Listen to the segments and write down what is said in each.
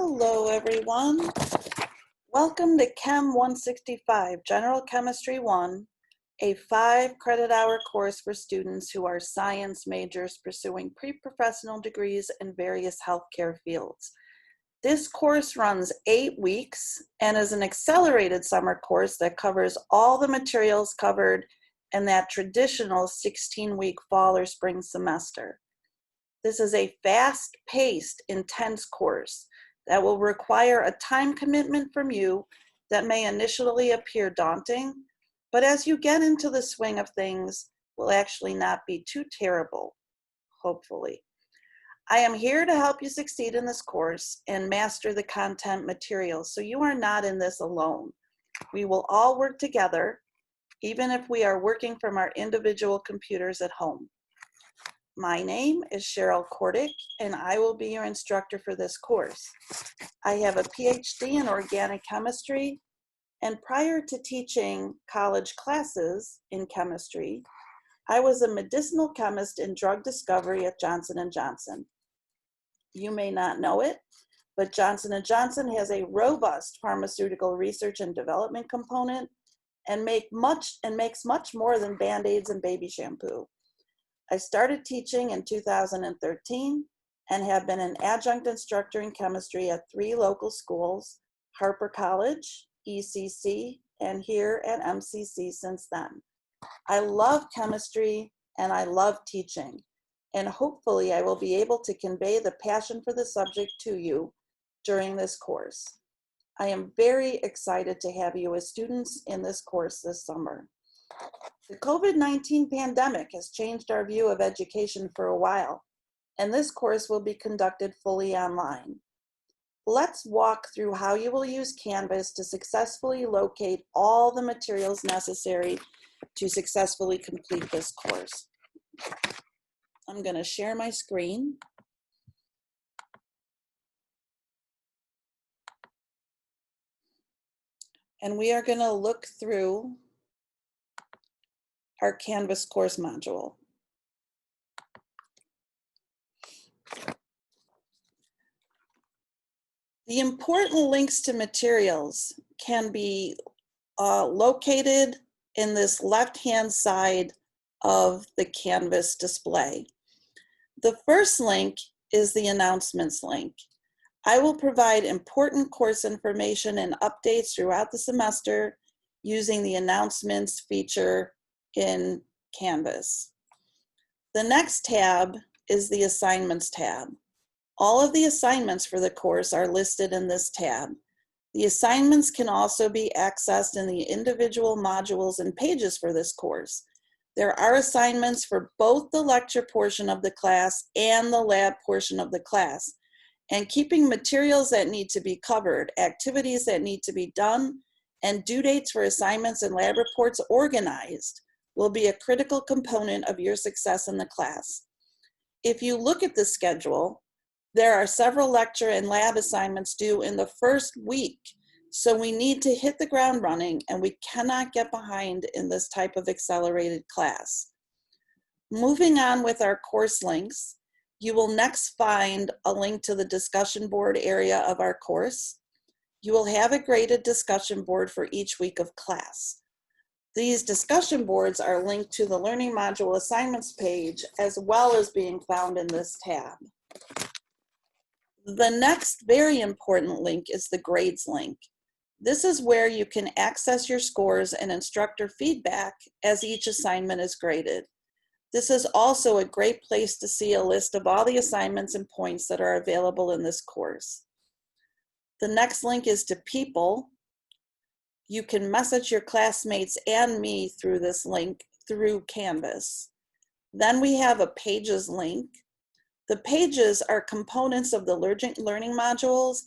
Hello, everyone. Welcome to Chem 165, General Chemistry 1, a 5-credit-hour course for students who are science majors pursuing pre-professional degrees in various healthcare fields. This course runs 8 weeks and is an accelerated summer course that covers all the materials covered in that traditional 16-week fall or spring semester. This is a fast-paced, intense course that will require a time commitment from you that may initially appear daunting, but as you get into the swing of things, will actually not be too terrible, hopefully. I am here to help you succeed in this course and master the content materials, so you are not in this alone. We will all work together, even if we are working from our individual computers at home. My name is Cheryl Kordick, and I will be your instructor for this course. I have a PhD in organic chemistry, and prior to teaching college classes in chemistry, I was a medicinal chemist in drug discovery at Johnson & Johnson. You may not know it, but Johnson & Johnson has a robust pharmaceutical research and development component and makes much more than Band-Aids and baby shampoo. I started teaching in 2013 and have been an adjunct instructor in chemistry at 3 local schools, Harper College, ECC, and here at MCC since then. I love chemistry and I love teaching, and hopefully I will be able to convey the passion for the subject to you during this course. I am very excited to have you as students in this course this summer. The COVID-19 pandemic has changed our view of education for a while, and this course will be conducted fully online. Let's walk through how you will use Canvas to successfully locate all the materials necessary to successfully complete this course. I'm going to share my screen. And we are going to look through our Canvas course module. The important links to materials can be located in this left-hand side of the Canvas display. The first link is the announcements link. I will provide important course information and updates throughout the semester using the announcements feature in Canvas. The next tab is the assignments tab. All of the assignments for the course are listed in this tab. The assignments can also be accessed in the individual modules and pages for this course. There are assignments for both the lecture portion of the class and the lab portion of the class. And keeping materials that need to be covered, activities that need to be done, and due dates for assignments and lab reports organized will be a critical component of your success in the class. If you look at the schedule, there are several lecture and lab assignments due in the first week, so we need to hit the ground running and we cannot get behind in this type of accelerated class. Moving on with our course links, you will next find a link to the discussion board area of our course. You will have a graded discussion board for each week of class. These discussion boards are linked to the Learning Module Assignments page, as well as being found in this tab. The next very important link is the grades link. This is where you can access your scores and instructor feedback as each assignment is graded. This is also a great place to see a list of all the assignments and points that are available in this course. The next link is to People. You can message your classmates and me through this link through Canvas. Then we have a Pages link. The pages are components of the learning modules,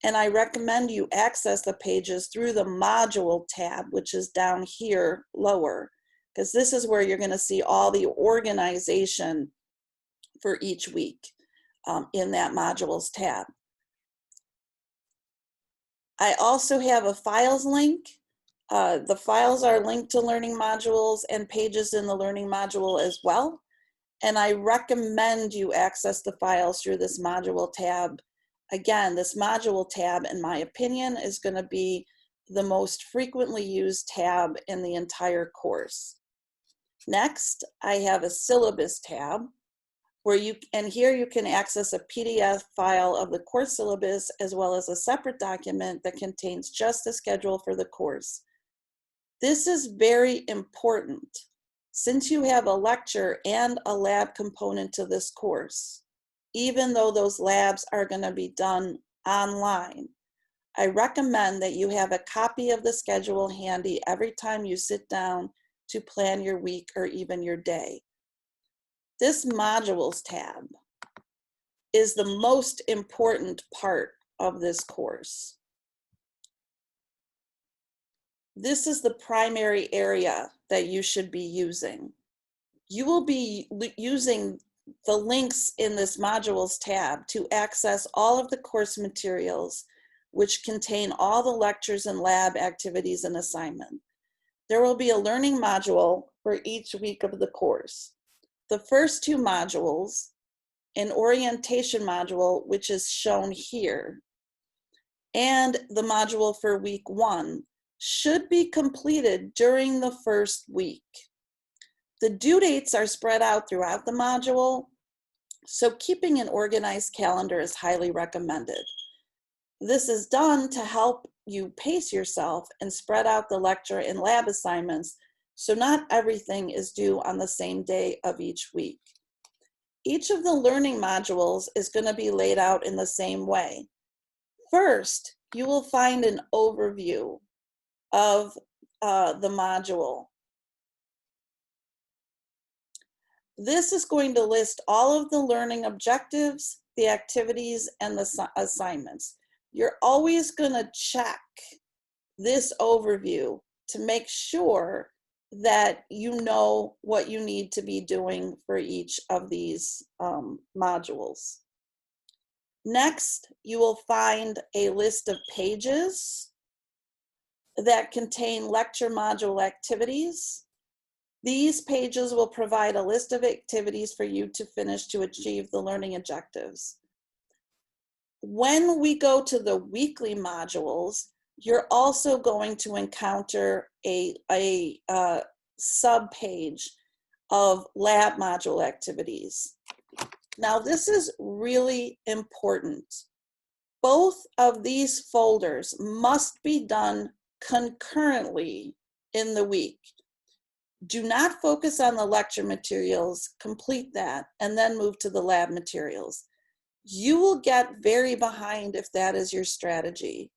and I recommend you access the pages through the Module tab, which is down here lower, because this is where you're going to see all the organization for each week in that Modules tab. I also have a Files link. The files are linked to learning modules and pages in the learning module as well. And I recommend you access the files through this module tab Again, this module tab, in my opinion, is going to be the most frequently used tab in the entire course. Next, I have a syllabus tab where here you can access a PDF file of the course syllabus as well as a separate document that contains just the schedule for the course. This is very important since you have a lecture and a lab component to this course. Even though those labs are going to be done online, I recommend that you have a copy of the schedule handy every time you sit down to plan your week or even your day. This modules tab is the most important part of this course. This is the primary area that you should be using. You will be using the links in this modules tab to access all of the course materials, which contain all the lectures and lab activities and assignment. There will be a learning module for each week of the course. The first two modules, an orientation module, which is shown here, and the module for week 1 should be completed during the first week. The due dates are spread out throughout the module, so keeping an organized calendar is highly recommended. This is done to help you pace yourself and spread out the lecture and lab assignments, so not everything is due on the same day of each week. Each of the learning modules is going to be laid out in the same way. First, you will find an overview of the module. This is going to list all of the learning objectives, the activities, and the assignments. You're always going to check this overview to make sure that you know what you need to be doing for each of these modules. Next, you will find a list of pages that contain lecture module activities. These pages will provide a list of activities for you to finish to achieve the learning objectives. When we go to the weekly modules, you're also going to encounter a sub-page of lab module activities. Now, this is really important. Both of these folders must be done concurrently in the week. Do not focus on the lecture materials, complete that, and then move to the lab materials. You will get very behind if that is your strategy.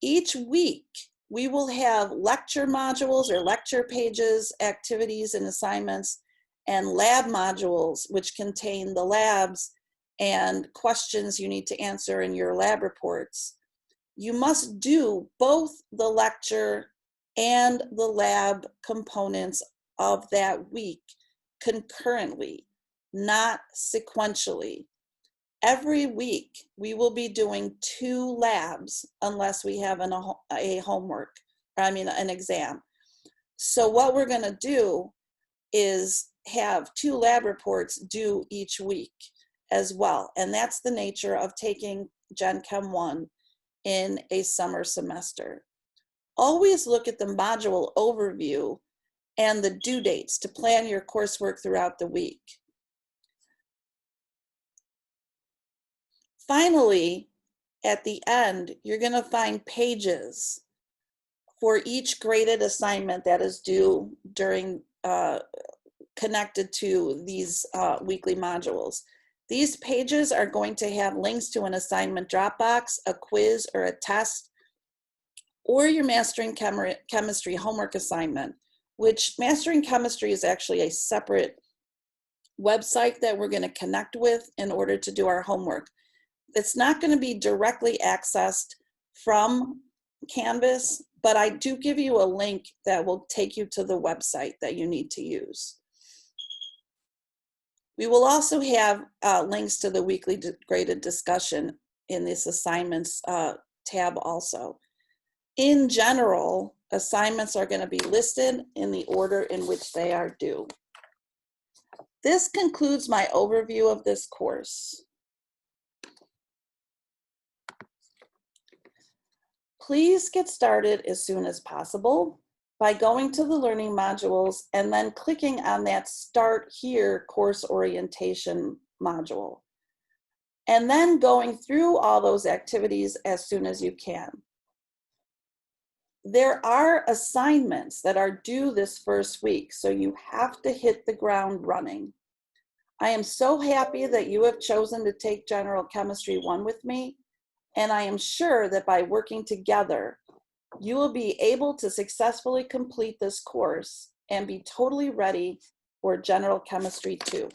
Each week, we will have lecture modules or lecture pages, activities and assignments, and lab modules, which contain the labs and questions you need to answer in your lab reports. You must do both the lecture and the lab components of that week concurrently, not sequentially. Every week, we will be doing 2 labs unless we have an exam. So what we're going to do is have 2 lab reports due each week as well. And that's the nature of taking Gen Chem 1 in a summer semester. Always look at the module overview and the due dates to plan your coursework throughout the week. Finally, at the end, you're going to find pages for each graded assignment that is due during connected to these weekly modules. These pages are going to have links to an assignment Dropbox, a quiz, or a test, or your Mastering Chemistry homework assignment, which Mastering Chemistry is actually a separate website that we're going to connect with in order to do our homework. It's not going to be directly accessed from Canvas, but I do give you a link that will take you to the website that you need to use. We will also have links to the weekly graded discussion in this assignments tab also. In general, assignments are going to be listed in the order in which they are due. This concludes my overview of this course. Please get started as soon as possible by going to the learning modules and then clicking on that Start Here course orientation module, and then going through all those activities as soon as you can. There are assignments that are due this first week, so you have to hit the ground running. I am so happy that you have chosen to take General Chemistry 1 with me, and I am sure that by working together, you will be able to successfully complete this course and be totally ready for General Chemistry 2.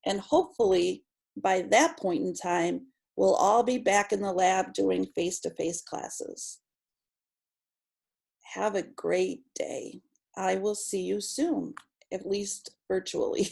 And hopefully, by that point in time, we'll all be back in the lab doing face-to-face classes. Have a great day. I will see you soon, at least virtually.